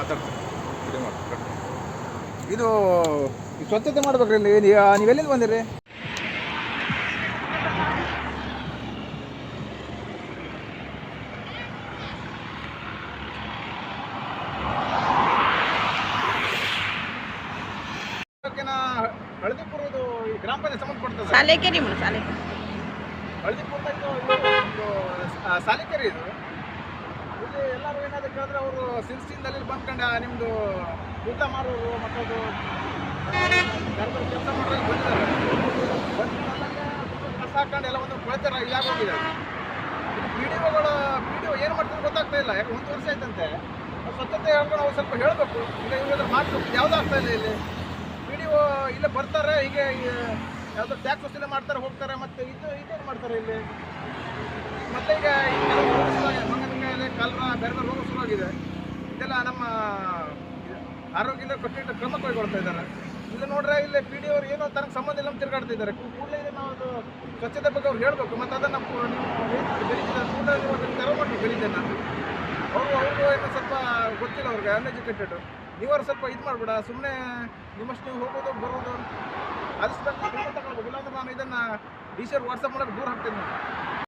ಮಾತಾಡ್ತೀನಿ. ಇದು ಸ್ವಚ್ಛತೆ ಮಾಡ್ಬೇಕ್ರಿ ಇಲ್ಲಿ. ನೀವೆಲ್ಲಿಂದ ಬಂದಿರಿ? ಹಳದಿಪುರ ಇದು ಗ್ರಾಮ ಪಂಚಾಯತ್ ಸಂಬಂಧಪಡ್ತದೆ. ಸಾಲೇಕೆರೆ ಮೇಡಮ್, ಸಾಲೇಕೆರೆ. ಹಳದಿಪುರದಾಗ ಇದು ಸಾಲಿಕೆರೆ ಇದು. ಇಲ್ಲಿ ಎಲ್ಲರೂ ಏನಾದ್ರು ಕೇಳಿದ್ರೆ ಅವರು ಸಿಲ್ಸಿಂದಲ್ಲಿ ಬಂದ್ಕೊಂಡು ನಿಮ್ಮದು ಊಟ ಮಾರೋರು ಮತ್ತದು ಕೆಲಸ ಮಾಡೋರಿಗೆ ಬಂದಿದ್ದಾರೆ. ಕಸ ಹಾಕೊಂಡು ಎಲ್ಲ ಒಂದು ಕೊಳೆತರ ಇದಾಗೋಗಿದೆ. ಪಿ ಡಿ ಒ ಏನು ಮಾಡ್ತಾರೆ ಗೊತ್ತಾಗ್ತಾ ಇಲ್ಲ. ಯಾಕೆ 1 ವರ್ಷ ಆಯ್ತಂತೆ ಸ್ವಚ್ಛತೆ ಹೇಳ್ಕೊಂಡು ಅವ್ರು ಸ್ವಲ್ಪ ಹೇಳಬೇಕು. ಈಗ ಇವಾಗ ಮಾತು ಯಾವುದೂ ಆಗ್ತಾ ಇಲ್ಲ. ಇಲ್ಲಿ ಪಿ ಡಿ ಒ ಇಲ್ಲೇ ಬರ್ತಾರೆ, ಹೀಗೆ ಯಾವುದೋ ಟ್ಯಾಕ್ಸ್ ವಸೂಲಿ ಮಾಡ್ತಾರೆ, ಹೋಗ್ತಾರೆ. ಮತ್ತು ಇದೇನು ಮಾಡ್ತಾರೆ ಇಲ್ಲಿ. ಮತ್ತು ಈಗ ಮಂಗನಕಾಯಿಲೆ, ಕಾಲರ, ಬೇರೆ ಬೇರೆ ರೋಗ ಶುರುವಾಗಿದೆ. ಇದೆಲ್ಲ ನಮ್ಮ ಆರೋಗ್ಯ ಇಲಾಖೆ ಕ್ರಮ ಕೈಗೊಳ್ತಾ ಇದ್ದಾರೆ. ಇಲ್ಲಿ ನೋಡ್ರೆ ಇಲ್ಲಿ ಪಿ ಡಿ ಅವ್ರು ಏನೋ ತನಗೆ ಸಂಬಂಧ ಇಲ್ಲ ತಿರುಗಾಡ್ತಾ ಇದ್ದಾರೆ. ಕೂಡಲೇ ನಾವು ಅದು ಸ್ವಚ್ಛತೆ ಬಗ್ಗೆ ಅವ್ರು ಹೇಳಬೇಕು. ಮತ್ತು ಅದನ್ನು ಬೆಳೀತಿದ್ದಾರೆ ಕೂಡಲೇ ಅದನ್ನು ತೆರವು ಮಾಡಬೇಕು ಬೆಳೀತೇನೆ. ಅವ್ರಿಗೂ ಏನೋ ಸ್ವಲ್ಪ ಗೊತ್ತಿಲ್ಲ, ಅವ್ರಿಗೆ ಅನ್ಎಜುಕೇಟೆಡ್. ನೀವರು ಸ್ವಲ್ಪ ಇದು ಮಾಡಬೇಡ, ಸುಮ್ಮನೆ ನಿಮ್ಮಷ್ಟು ನೀವು ಹೋಗೋದು ಬರೋದು ಆದಷ್ಟು ತಗೊಳ್ಬೇಕು. ಇಲ್ಲಾಂದ್ರೆ ನಾನು ಇದನ್ನು ಡಿ ಸಿ ಅವ್ರು ವಾಟ್ಸಪ್ ಮಾಡೋಕ್ಕೆ ದೂರ ಹಾಕ್ತೇನೆ.